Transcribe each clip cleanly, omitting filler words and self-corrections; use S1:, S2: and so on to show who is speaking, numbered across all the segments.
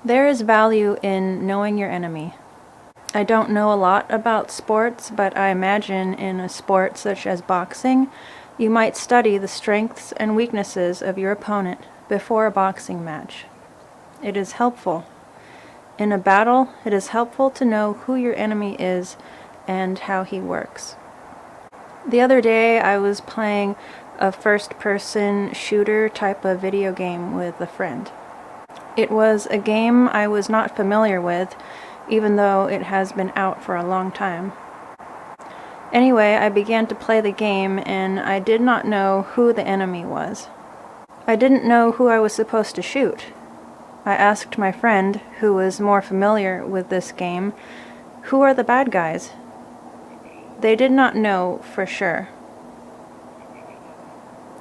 S1: There is value in knowing your enemy. I don't know a lot about sports, but I imagine in a sport such as boxing, you might study the strengths and weaknesses of your opponent before a boxing match. It is helpful. In a battle, it is helpful to know who your enemy is and how he works. The other day, I was playing a first-person shooter type of video game with a friend. It was a game I was not familiar with, even though it has been out for a long time. Anyway, I began to play the game, and I did not know who the enemy was. I didn't know who I was supposed to shoot. I asked my friend, who was more familiar with this game, "Who are the bad guys?" They did not know for sure.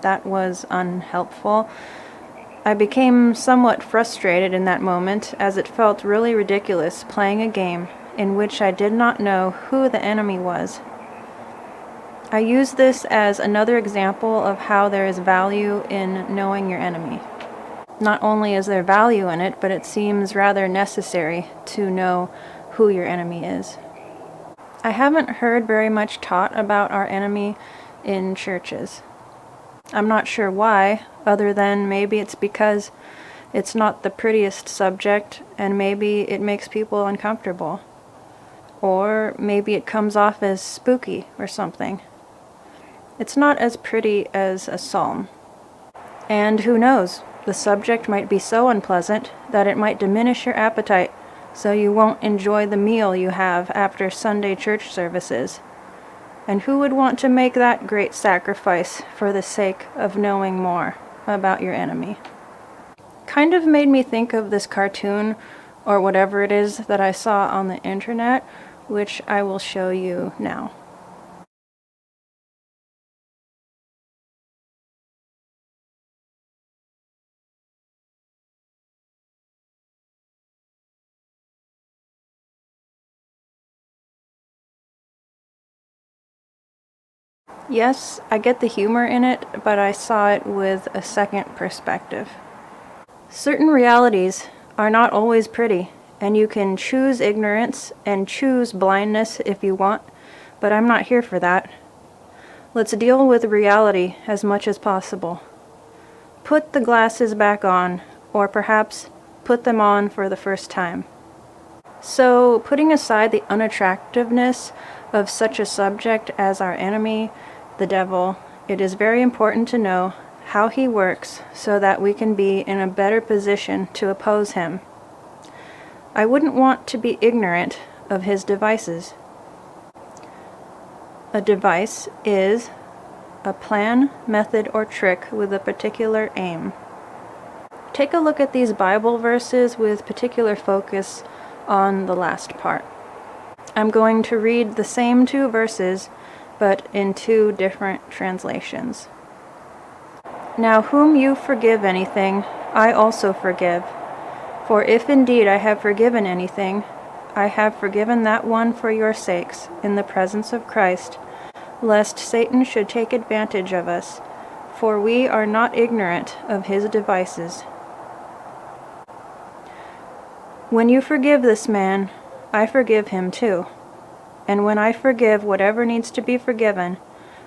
S1: That was unhelpful. I became somewhat frustrated in that moment, as it felt really ridiculous playing a game in which I did not know who the enemy was. I use this as another example of how there is value in knowing your enemy. Not only is there value in it, but it seems rather necessary to know who your enemy is. I haven't heard very much taught about our enemy in churches. I'm not sure why, other than maybe it's because it's not the prettiest subject and maybe it makes people uncomfortable. Or maybe it comes off as spooky or something. It's not as pretty as a psalm. And who knows, the subject might be so unpleasant that it might diminish your appetite, so you won't enjoy the meal you have after Sunday church services. And who would want to make that great sacrifice for the sake of knowing more about your enemy? Kind of made me think of this cartoon, or whatever it is that I saw on the internet, which I will show you now. Yes, I get the humor in it, but I saw it with a second perspective. Certain realities are not always pretty, and you can choose ignorance and choose blindness if you want, but I'm not here for that. Let's deal with reality as much as possible. Put the glasses back on, or perhaps put them on for the first time. So, putting aside the unattractiveness of such a subject as our enemy, the devil, it is very important to know how he works so that we can be in a better position to oppose him. I wouldn't want to be ignorant of his devices. A device is a plan, method, or trick with a particular aim. Take a look at these Bible verses with particular focus on the last part. I'm going to read the same 2 verses, but in 2 different translations. Now whom you forgive anything, I also forgive. For if indeed I have forgiven anything, I have forgiven that one for your sakes, in the presence of Christ, lest Satan should take advantage of us, for we are not ignorant of his devices. When you forgive this man, I forgive him too. And when I forgive whatever needs to be forgiven,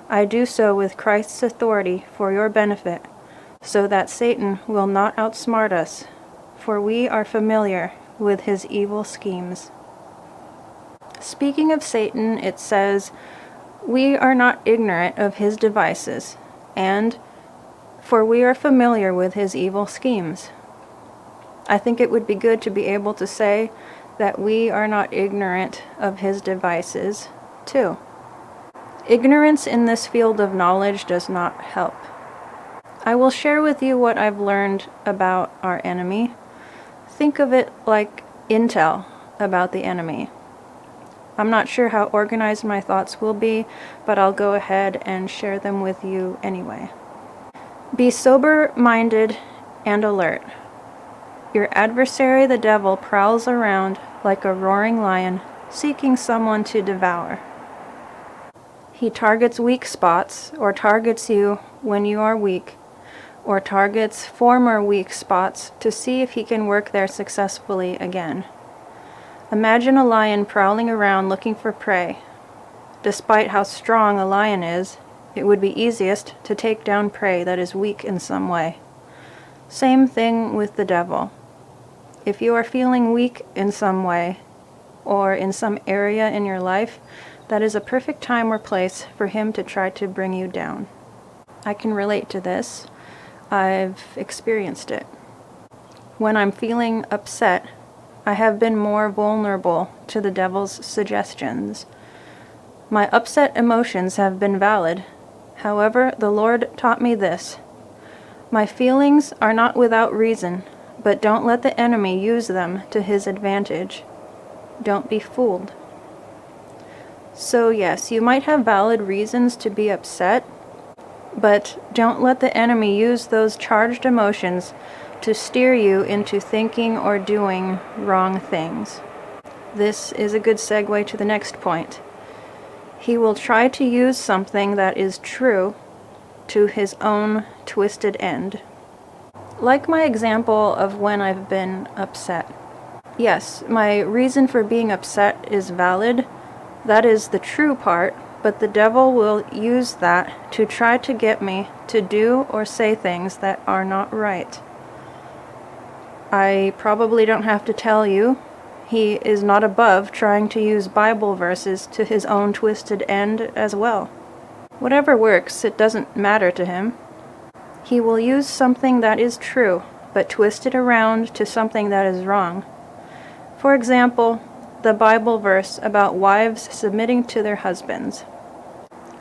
S1: I do so with Christ's authority for your benefit, so that Satan will not outsmart us, for we are familiar with his evil schemes. Speaking of Satan, it says, we are not ignorant of his devices, and for we are familiar with his evil schemes. I think it would be good to be able to say that we are not ignorant of his devices, too. Ignorance in this field of knowledge does not help. I will share with you what I've learned about our enemy. Think of it like intel about the enemy. I'm not sure how organized my thoughts will be, but I'll go ahead and share them with you anyway. Be sober-minded and alert. Your adversary, the devil, prowls around like a roaring lion, seeking someone to devour. He targets weak spots, or targets you when you are weak, or targets former weak spots to see if he can work there successfully again. Imagine a lion prowling around looking for prey. Despite how strong a lion is, it would be easiest to take down prey that is weak in some way. Same thing with the devil. If you are feeling weak in some way, or in some area in your life, that is a perfect time or place for him to try to bring you down. I can relate to this. I've experienced it. When I'm feeling upset, I have been more vulnerable to the devil's suggestions. My upset emotions have been valid. However, the Lord taught me this. My feelings are not without reason, but don't let the enemy use them to his advantage. Don't be fooled. So yes, you might have valid reasons to be upset, but don't let the enemy use those charged emotions to steer you into thinking or doing wrong things. This is a good segue to the next point. He will try to use something that is true to his own twisted end. Like my example of when I've been upset. Yes, my reason for being upset is valid. That is the true part, but the devil will use that to try to get me to do or say things that are not right. I probably don't have to tell you, he is not above trying to use Bible verses to his own twisted end as well. Whatever works, it doesn't matter to him. He will use something that is true, but twist it around to something that is wrong. For example, the Bible verse about wives submitting to their husbands.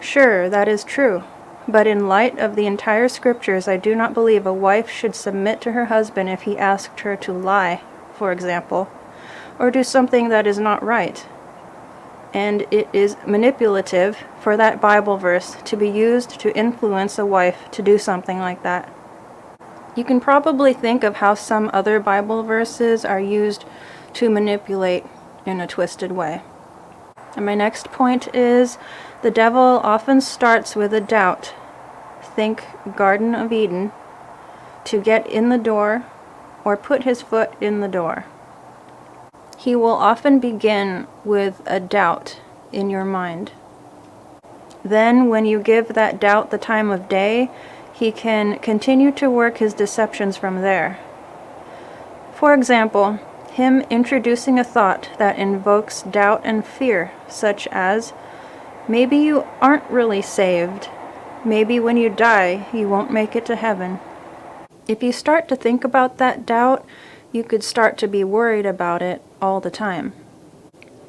S1: Sure, that is true, but in light of the entire scriptures, I do not believe a wife should submit to her husband if he asked her to lie, for example, or do something that is not right. And it is manipulative for that Bible verse to be used to influence a wife to do something like that. You can probably think of how some other Bible verses are used to manipulate in a twisted way. And my next point is, the devil often starts with a doubt. Think Garden of Eden, to get in the door or put his foot in the door. He will often begin with a doubt in your mind. Then, when you give that doubt the time of day, he can continue to work his deceptions from there. For example, him introducing a thought that invokes doubt and fear, such as, maybe you aren't really saved. Maybe when you die, you won't make it to heaven. If you start to think about that doubt, you could start to be worried about it all the time.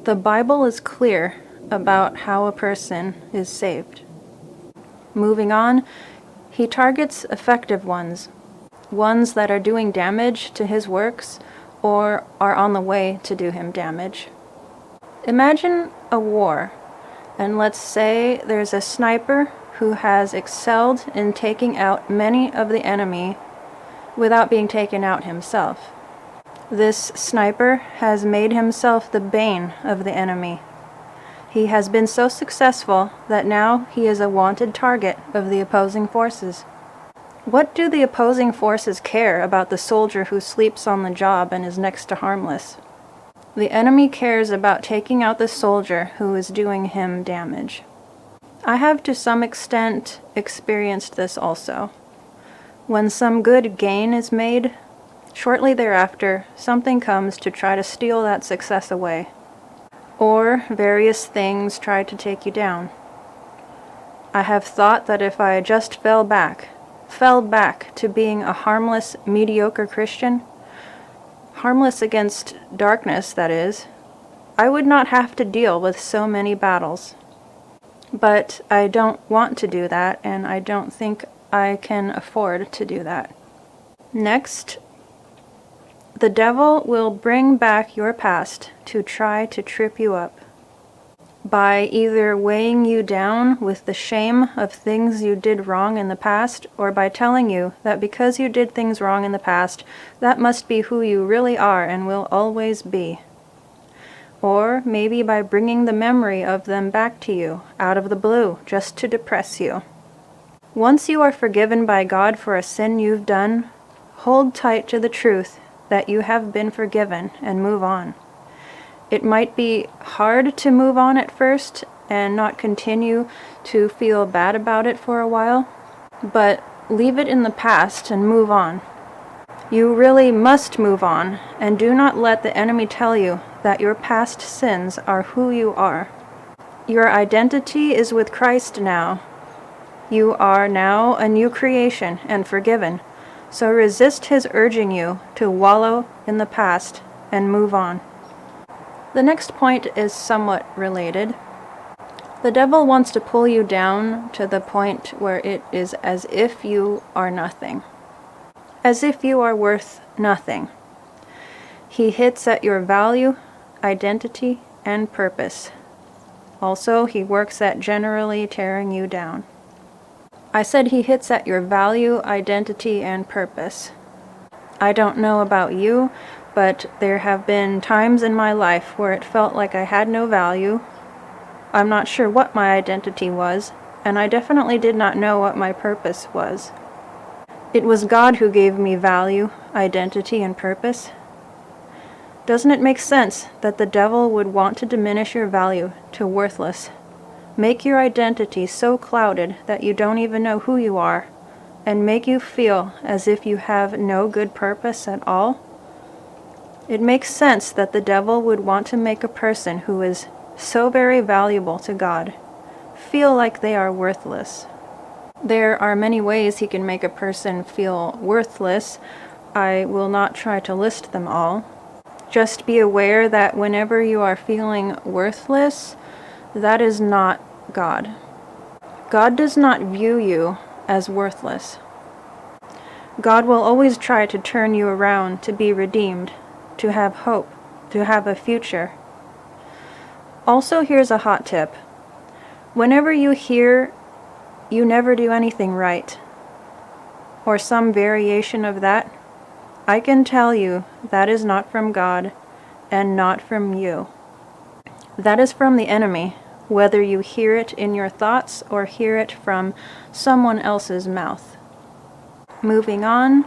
S1: The Bible is clear about how a person is saved. Moving on, he targets effective ones that are doing damage to his works or are on the way to do him damage. Imagine a war, and let's say there's a sniper who has excelled in taking out many of the enemy without being taken out himself. This sniper has made himself the bane of the enemy. He has been so successful that now he is a wanted target of the opposing forces. What do the opposing forces care about the soldier who sleeps on the job and is next to harmless? The enemy cares about taking out the soldier who is doing him damage. I have to some extent experienced this also. When some good gain is made, shortly thereafter, something comes to try to steal that success away. Or various things try to take you down. I have thought that if I just fell back to being a harmless, mediocre Christian, harmless against darkness, that is, I would not have to deal with so many battles. But I don't want to do that, and I don't think I can afford to do that. Next, the devil will bring back your past to try to trip you up by either weighing you down with the shame of things you did wrong in the past, or by telling you that because you did things wrong in the past, that must be who you really are and will always be. Or maybe by bringing the memory of them back to you out of the blue just to depress you. Once you are forgiven by God for a sin you've done, hold tight to the truth that you have been forgiven and move on. It might be hard to move on at first and not continue to feel bad about it for a while, but leave it in the past and move on. You really must move on, and do not let the enemy tell you that your past sins are who you are. Your identity is with Christ now. You are now a new creation and forgiven, so resist his urging you to wallow in the past and move on. The next point is somewhat related. The devil wants to pull you down to the point where it is as if you are nothing, as if you are worth nothing. He hits at your value, identity, and purpose. Also, he works at generally tearing you down. I said he hits at your value, identity, and purpose. I don't know about you, but there have been times in my life where it felt like I had no value. I'm not sure what my identity was, and I definitely did not know what my purpose was. It was God who gave me value, identity, and purpose. Doesn't it make sense that the devil would want to diminish your value to worthless? Make your identity so clouded that you don't even know who you are, and make you feel as if you have no good purpose at all? It makes sense that the devil would want to make a person who is so very valuable to God feel like they are worthless. There are many ways he can make a person feel worthless. I will not try to list them all. Just be aware that whenever you are feeling worthless, that is not God. God does not view you as worthless. God will always try to turn you around to be redeemed, to have hope, to have a future. Also, here's a hot tip. Whenever you hear you never do anything right, or some variation of that, I can tell you that is not from God and not from you. That is from the enemy, whether you hear it in your thoughts or hear it from someone else's mouth. Moving on,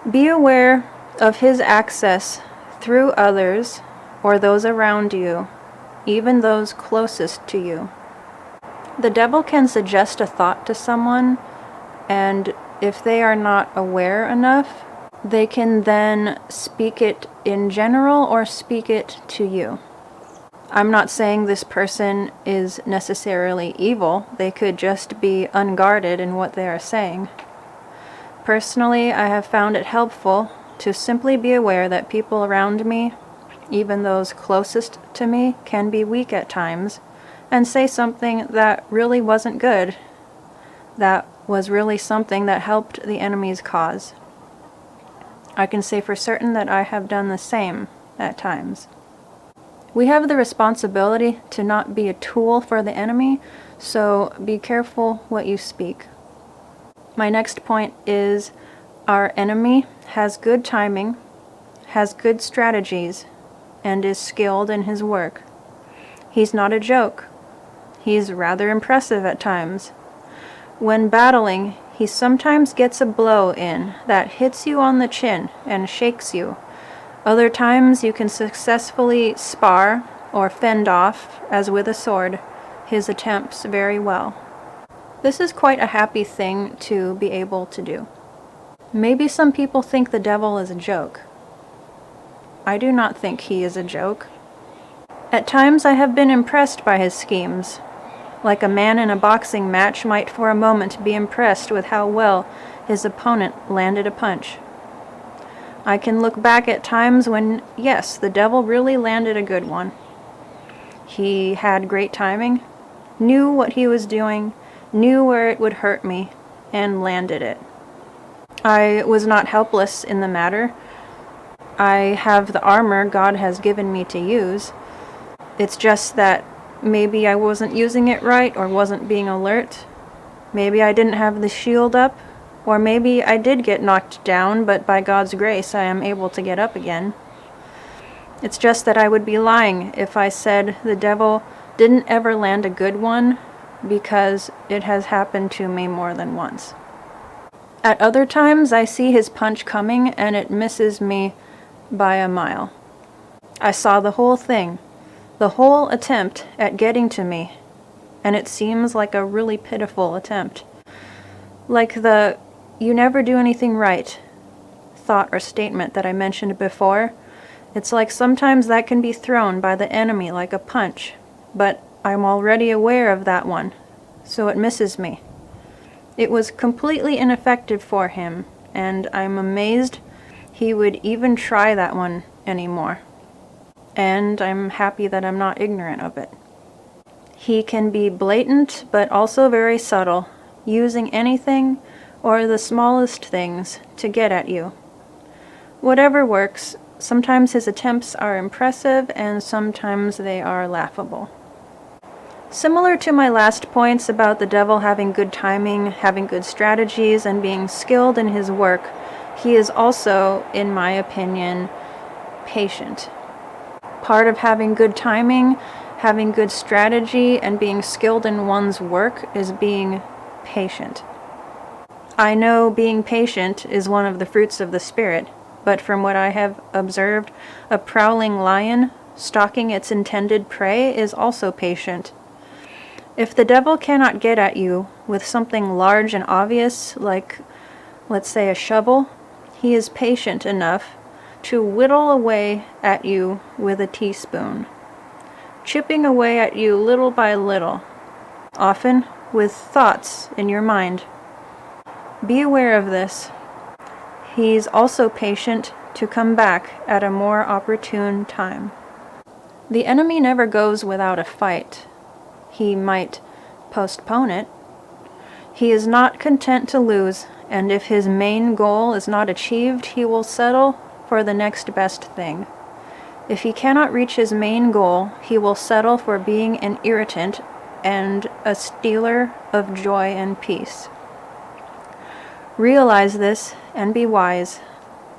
S1: be aware of his access through others or those around you, even those closest to you. The devil can suggest a thought to someone, and if they are not aware enough, they can then speak it in general or speak it to you. I'm not saying this person is necessarily evil. They could just be unguarded in what they are saying. Personally, I have found it helpful to simply be aware that people around me, even those closest to me, can be weak at times and say something that really wasn't good, that was really something that helped the enemy's cause. I can say for certain that I have done the same at times. We have the responsibility to not be a tool for the enemy, so be careful what you speak. My next point is our enemy has good timing, has good strategies, and is skilled in his work. He's not a joke. He's rather impressive at times. When battling, he sometimes gets a blow in that hits you on the chin and shakes you. Other times you can successfully spar or fend off, as with a sword, his attempts very well. This is quite a happy thing to be able to do. Maybe some people think the devil is a joke. I do not think he is a joke. At times I have been impressed by his schemes, like a man in a boxing match might for a moment be impressed with how well his opponent landed a punch. I can look back at times when, yes, the devil really landed a good one. He had great timing, knew what he was doing, knew where it would hurt me, and landed it. I was not helpless in the matter. I have the armor God has given me to use. It's just that maybe I wasn't using it right or wasn't being alert. Maybe I didn't have the shield up, or maybe I did get knocked down, but by God's grace I am able to get up again. It's just that I would be lying if I said the devil didn't ever land a good one because it has happened to me more than once. At other times, I see his punch coming and it misses me by a mile. I saw the whole thing, the whole attempt at getting to me, and it seems like a really pitiful attempt. Like the "you never do anything right" thought or statement that I mentioned before. It's like sometimes that can be thrown by the enemy like a punch, but I'm already aware of that one, so it misses me. It was completely ineffective for him, and I'm amazed he would even try that one anymore. And I'm happy that I'm not ignorant of it. He can be blatant, but also very subtle, using anything or the smallest things to get at you. Whatever works, sometimes his attempts are impressive and sometimes they are laughable. Similar to my last points about the devil having good timing, having good strategies, and being skilled in his work, he is also, in my opinion, patient. Part of having good timing, having good strategy, and being skilled in one's work is being patient. I know being patient is one of the fruits of the Spirit, but from what I have observed, a prowling lion stalking its intended prey is also patient. If the devil cannot get at you with something large and obvious, like, let's say, a shovel, he is patient enough to whittle away at you with a teaspoon, chipping away at you little by little, often with thoughts in your mind. Be aware of this. He's also patient to come back at a more opportune time. The enemy never goes without a fight. He might postpone it. He is not content to lose, and if his main goal is not achieved, he will settle for the next best thing. If he cannot reach his main goal, he will settle for being an irritant and a stealer of joy and peace. Realize this and be wise,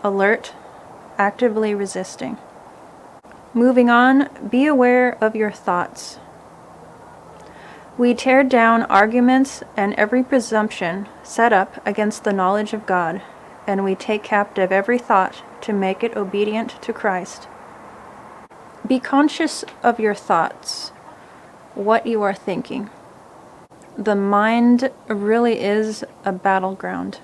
S1: alert, actively resisting. Moving on, be aware of your thoughts. We tear down arguments and every presumption set up against the knowledge of God, and we take captive every thought to make it obedient to Christ. Be conscious of your thoughts, what you are thinking. The mind really is a battleground.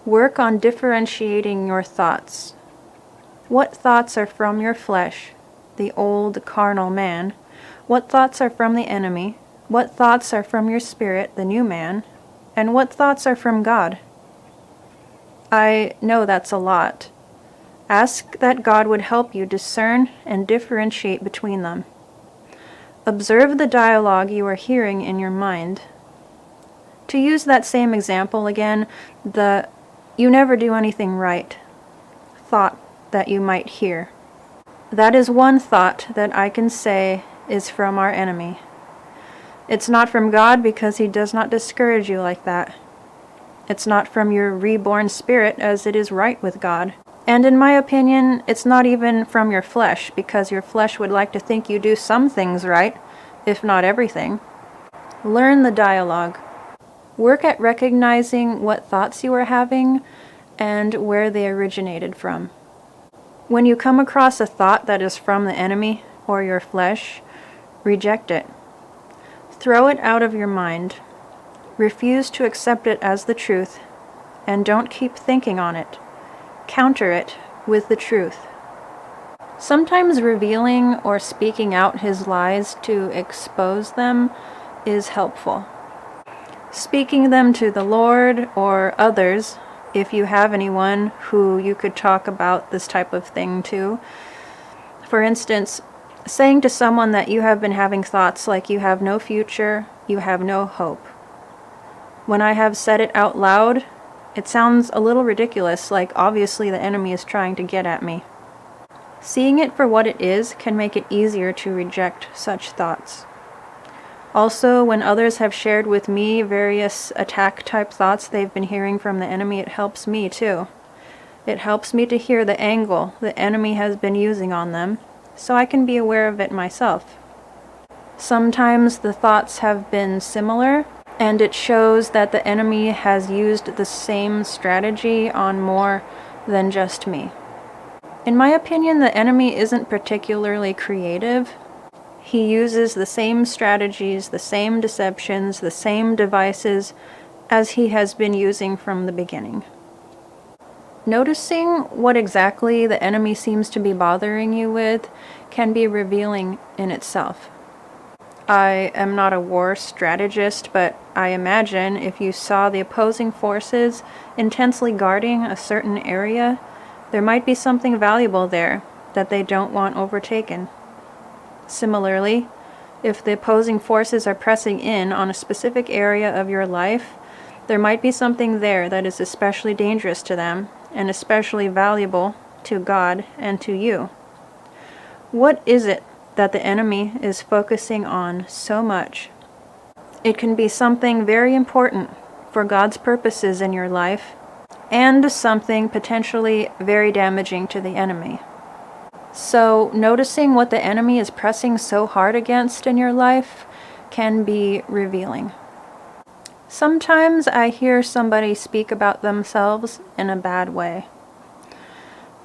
S1: Work on differentiating your thoughts. What thoughts are from your flesh, the old carnal man? What thoughts are from the enemy? What thoughts are from your spirit, the new man? And what thoughts are from God? I know that's a lot. Ask that God would help you discern and differentiate between them. Observe the dialogue you are hearing in your mind. To use that same example again, the "you never do anything right" thought that you might hear. That is one thought that I can say is from our enemy. It's not from God because he does not discourage you like that. It's not from your reborn spirit as it is right with God. And in my opinion, it's not even from your flesh, because your flesh would like to think you do some things right, if not everything. Learn the dialogue. Work at recognizing what thoughts you are having and where they originated from. When you come across a thought that is from the enemy or your flesh, reject it. Throw it out of your mind. Refuse to accept it as the truth, and don't keep thinking on it. Counter it with the truth. Sometimes revealing or speaking out his lies to expose them is helpful. Speaking them to the Lord or others, if you have anyone who you could talk about this type of thing to. For instance, saying to someone that you have been having thoughts like you have no future, you have no hope. When I have said it out loud, it sounds a little ridiculous, like obviously the enemy is trying to get at me. Seeing it for what it is can make it easier to reject such thoughts. Also, when others have shared with me various attack-type thoughts they've been hearing from the enemy, it helps me too. It helps me to hear the angle the enemy has been using on them, so I can be aware of it myself. Sometimes the thoughts have been similar, and it shows that the enemy has used the same strategy on more than just me. In my opinion, the enemy isn't particularly creative. He uses the same strategies, the same deceptions, the same devices as he has been using from the beginning. Noticing what exactly the enemy seems to be bothering you with can be revealing in itself. I am not a war strategist, but I imagine if you saw the opposing forces intensely guarding a certain area, there might be something valuable there that they don't want overtaken. Similarly, if the opposing forces are pressing in on a specific area of your life, there might be something there that is especially dangerous to them and especially valuable to God and to you. What is it that the enemy is focusing on so much? It can be something very important for God's purposes in your life, and something potentially very damaging to the enemy. So, noticing what the enemy is pressing so hard against in your life can be revealing. Sometimes I hear somebody speak about themselves in a bad way.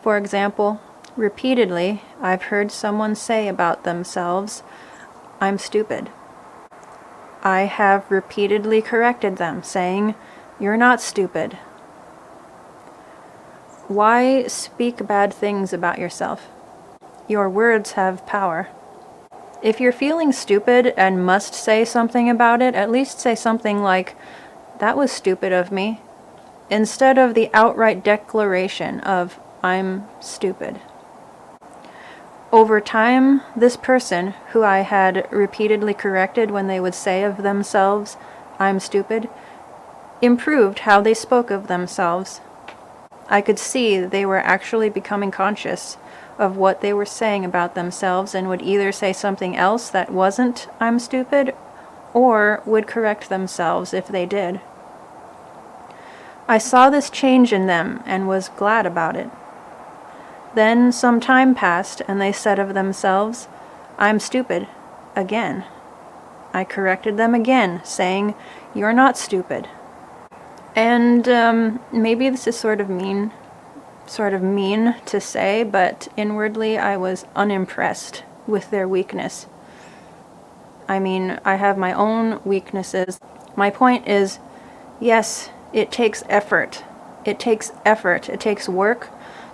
S1: For example, repeatedly, I've heard someone say about themselves, "I'm stupid." I have repeatedly corrected them, saying, "You're not stupid." Why speak bad things about yourself? Your words have power. If you're feeling stupid and must say something about it, at least say something like, "That was stupid of me," instead of the outright declaration of, "I'm stupid." Over time, this person, who I had repeatedly corrected when they would say of themselves, "I'm stupid," improved how they spoke of themselves. I could see they were actually becoming conscious of what they were saying about themselves and would either say something else that wasn't "I'm stupid," or would correct themselves if they did. I saw this change in them and was glad about it. Then some time passed and they said of themselves, "I'm stupid," again. I corrected them again, saying, "You're not stupid." And maybe this is sort of mean to say, but inwardly I was unimpressed with their weakness. I mean, I have my own weaknesses. My point is, yes, it takes effort. It takes effort. It takes work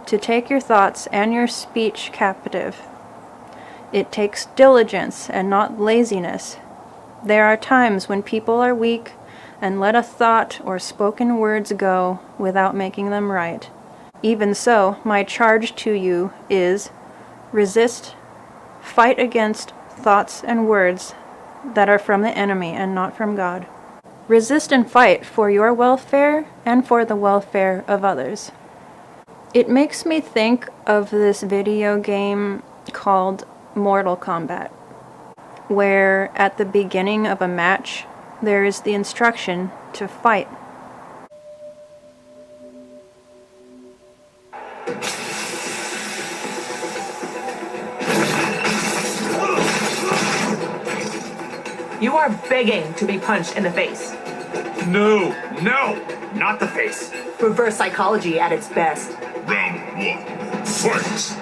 S1: to take your thoughts and your speech captive. It takes diligence and not laziness. There are times when people are weak and let a thought or spoken words go without making them right. Even so, my charge to you is resist, fight against thoughts and words that are from the enemy and not from God. Resist and fight for your welfare and for the welfare of others. It makes me think of this video game called Mortal Kombat, where at the beginning of a match, there is the instruction to fight.
S2: You are begging to be punched in the face.
S3: No, not the face.
S2: Reverse psychology at its best.
S3: Round one, fight!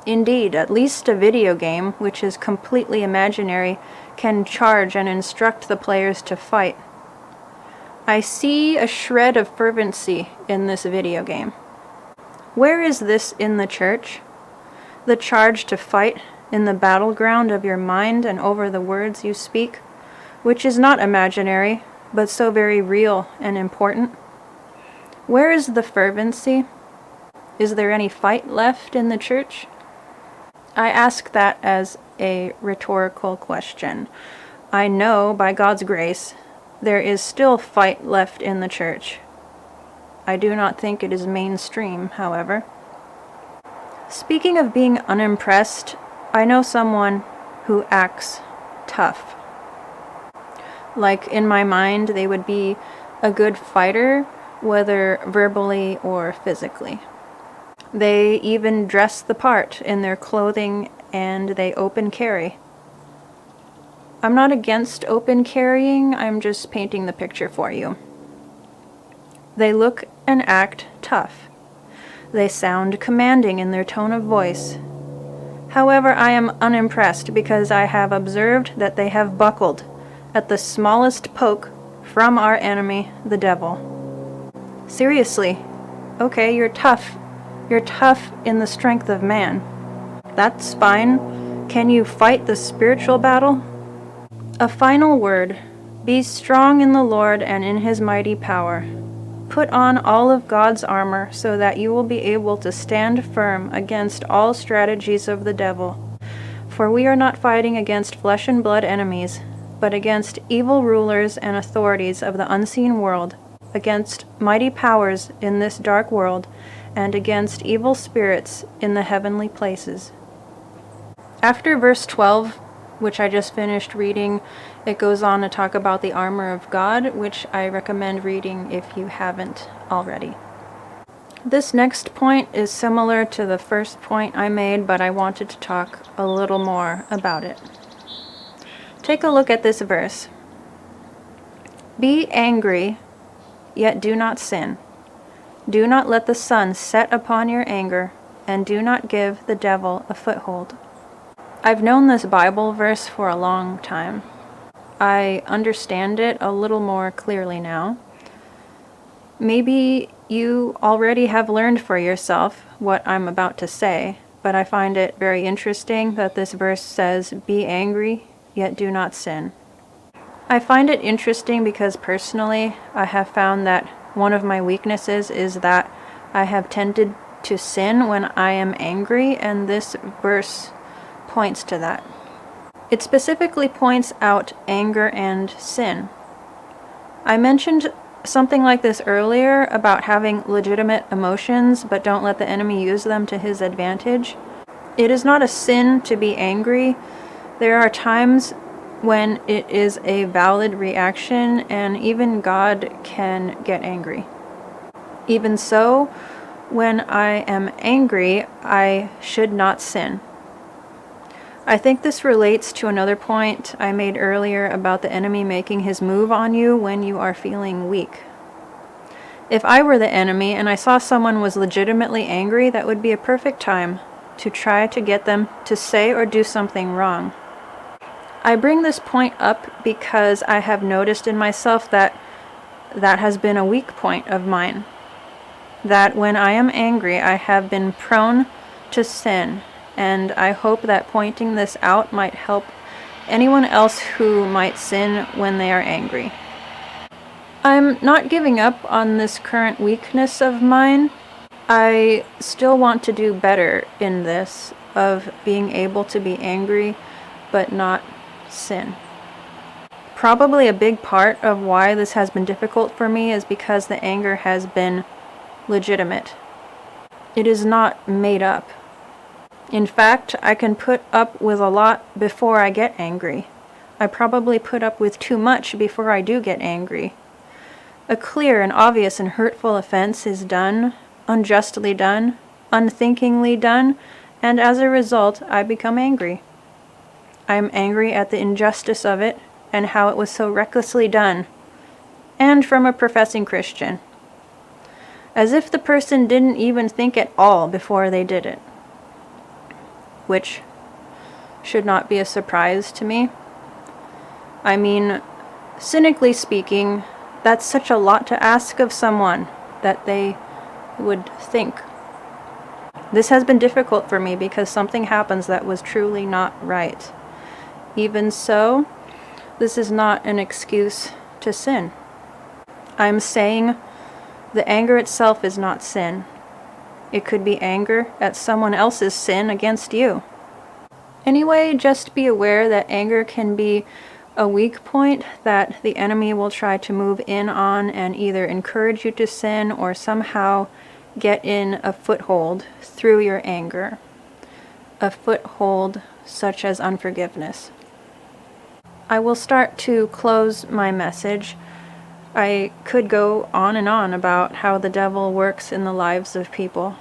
S1: Indeed, at least a video game, which is completely imaginary, can charge and instruct the players to fight. I see a shred of fervency in this video game. Where is this in the church? The charge to fight in the battleground of your mind and over the words you speak, which is not imaginary, but so very real and important. Where is the fervency? Is there any fight left in the church? I ask that as a rhetorical question. I know, by God's grace, there is still fight left in the church. I do not think it is mainstream, however. Speaking of being unimpressed, I know someone who acts tough. Like, in my mind, they would be a good fighter, whether verbally or physically. They even dress the part in their clothing and they open carry. I'm not against open carrying, I'm just painting the picture for you. They look and act tough. They sound commanding in their tone of voice. However, I am unimpressed because I have observed that they have buckled at the smallest poke from our enemy, the devil. Seriously, okay, you're tough. You're tough in the strength of man. That's fine. Can you fight the spiritual battle? A final word. Be strong in the Lord and in his mighty power. Put on all of God's armor so that you will be able to stand firm against all strategies of the devil. For we are not fighting against flesh and blood enemies, but against evil rulers and authorities of the unseen world, against mighty powers in this dark world, and against evil spirits in the heavenly places. After verse 12, which I just finished reading, it goes on to talk about the armor of God, which I recommend reading if you haven't already. This next point is similar to the first point I made, but I wanted to talk a little more about it. Take a look at this verse. Be angry, yet do not sin. Do not let the sun set upon your anger, and do not give the devil a foothold. I've known this Bible verse for a long time. I understand it a little more clearly now. Maybe you already have learned for yourself what I'm about to say, but I find it very interesting that this verse says, "Be angry, yet do not sin." I find it interesting because personally, I have found that one of my weaknesses is that I have tended to sin when I am angry, and this verse points to that. It specifically points out anger and sin. I mentioned something like this earlier about having legitimate emotions, but don't let the enemy use them to his advantage. It is not a sin to be angry. There are times when it is a valid reaction, and even God can get angry. Even so, when I am angry, I should not sin. I think this relates to another point I made earlier about the enemy making his move on you when you are feeling weak. If I were the enemy and I saw someone was legitimately angry, that would be a perfect time to try to get them to say or do something wrong. I bring this point up because I have noticed in myself that has been a weak point of mine. That when I am angry, I have been prone to sin. And I hope that pointing this out might help anyone else who might sin when they are angry. I'm not giving up on this current weakness of mine. I still want to do better in this, of being able to be angry but not sin. Probably a big part of why this has been difficult for me is because the anger has been legitimate. It is not made up. In fact, I can put up with a lot before I get angry. I probably put up with too much before I do get angry. A clear and obvious and hurtful offense is done, unjustly done, unthinkingly done, and as a result, I become angry. I am angry at the injustice of it and how it was so recklessly done, and from a professing Christian. As if the person didn't even think at all before they did it. Which should not be a surprise to me. I mean, cynically speaking, that's such a lot to ask of someone that they would think. This has been difficult for me because something happens that was truly not right. Even so, this is not an excuse to sin. I'm saying the anger itself is not sin. It could be anger at someone else's sin against you. Anyway, just be aware that anger can be a weak point that the enemy will try to move in on and either encourage you to sin or somehow get in a foothold through your anger. A foothold such as unforgiveness. I will start to close my message. I could go on and on about how the devil works in the lives of people.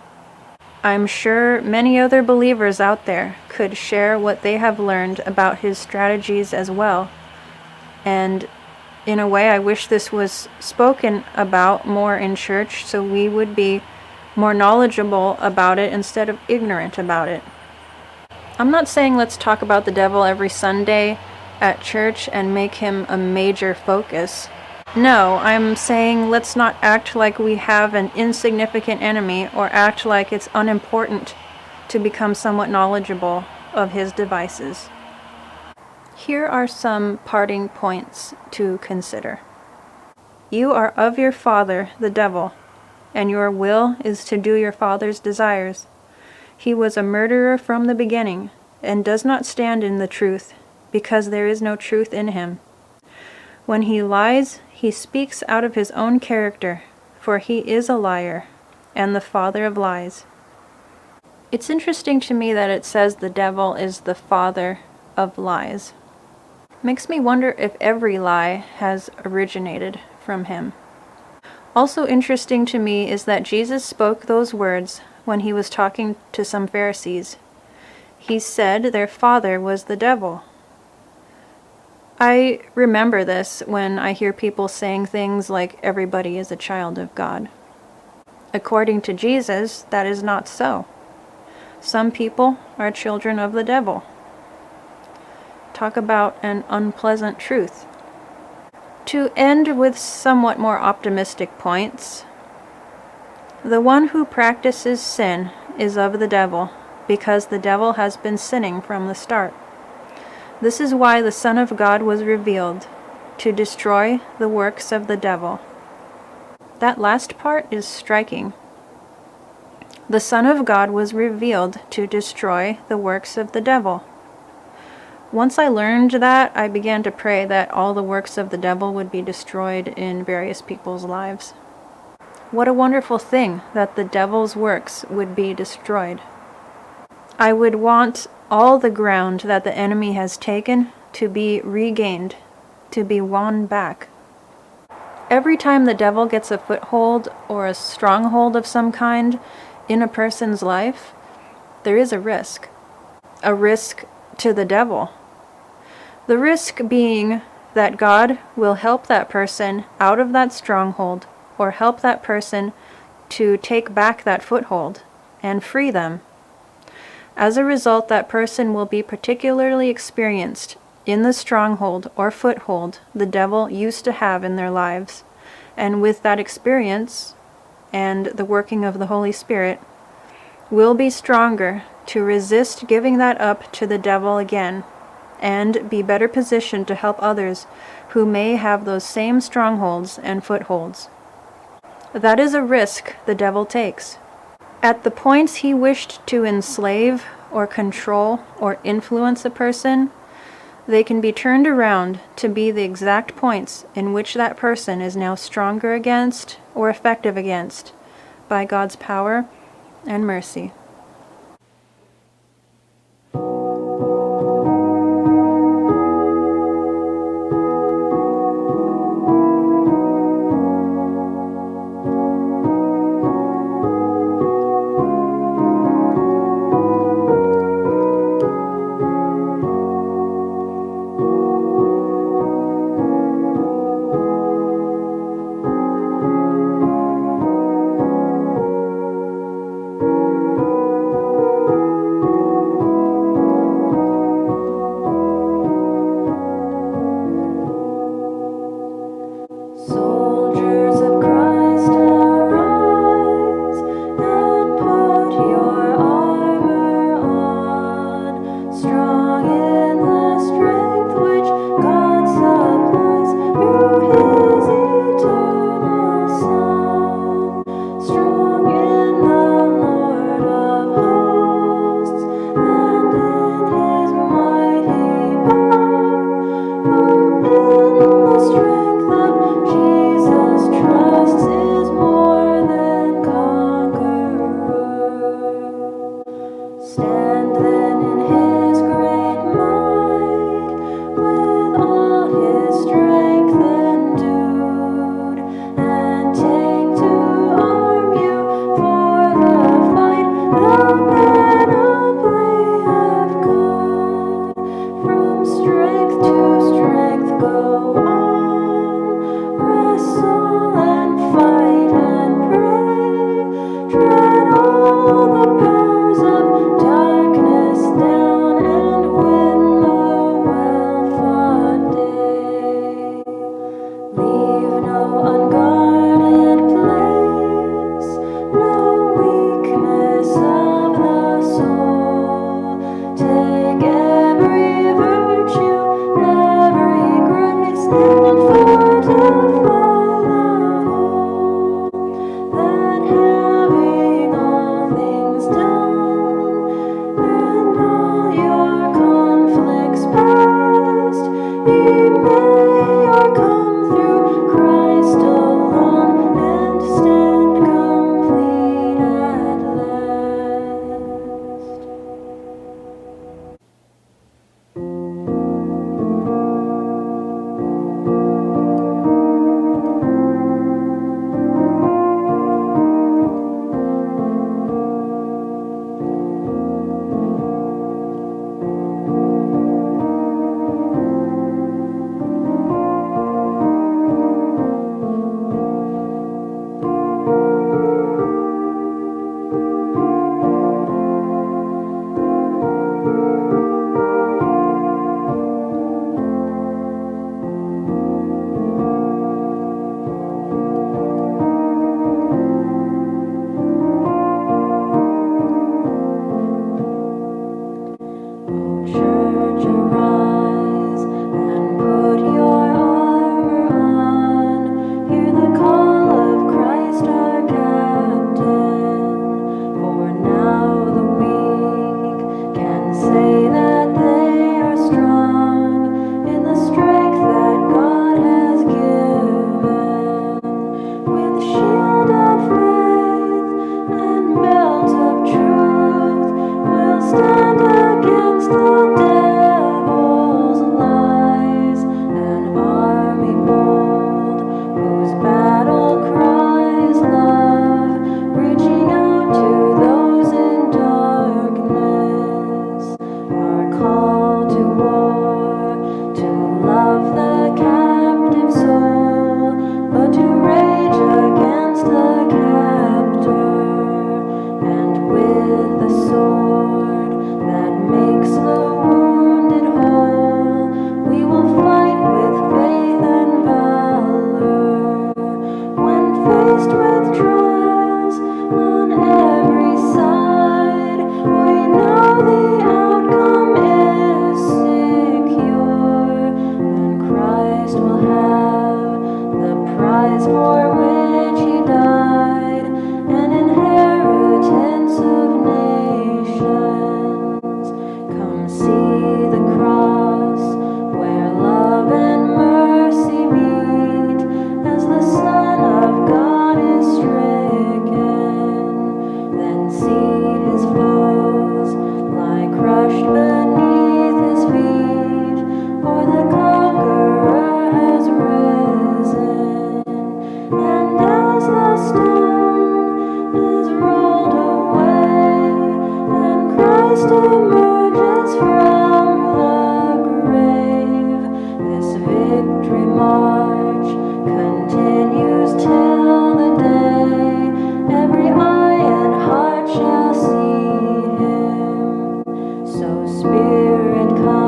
S1: I'm sure many other believers out there could share what they have learned about his strategies as well. And in a way, I wish this was spoken about more in church so we would be more knowledgeable about it instead of ignorant about it. I'm not saying let's talk about the devil every Sunday at church and make him a major focus. No, I'm saying let's not act like we have an insignificant enemy or act like it's unimportant to become somewhat knowledgeable of his devices. Here are some parting points to consider. You are of your father, the devil, and your will is to do your father's desires. He was a murderer from the beginning, and does not stand in the truth, because there is no truth in him. When he lies, he speaks out of his own character, for he is a liar, and the father of lies. It's interesting to me that it says the devil is the father of lies. Makes me wonder if every lie has originated from him. Also interesting to me is that Jesus spoke those words when he was talking to some Pharisees. He said their father was the devil. I remember this when I hear people saying things like everybody is a child of God. According to Jesus, that is not so. Some people are children of the devil. Talk about an unpleasant truth. To end with somewhat more optimistic points, the one who practices sin is of the devil, because the devil has been sinning from the start. This is why the Son of God was revealed, to destroy the works of the devil. That last part is striking. The Son of God was revealed to destroy the works of the devil. Once I learned that, I began to pray that all the works of the devil would be destroyed in various people's lives. What a wonderful thing that the devil's works would be destroyed. I would want all the ground that the enemy has taken to be regained, to be won back. Every time the devil gets a foothold or a stronghold of some kind in a person's life, there is a risk to the devil. The risk being that God will help that person out of that stronghold or help that person to take back that foothold and free them. As a result, that person will be particularly experienced in the stronghold or foothold the devil used to have in their lives, and with that experience and the working of the Holy Spirit, will be stronger to resist giving that up to the devil again, and be better positioned to help others who may have those same strongholds and footholds. That is a risk the devil takes. At the points he wished to enslave or control or influence a person, they can be turned around to be the exact points in which that person is now stronger against or effective against by God's power and mercy. So, Spirit, come.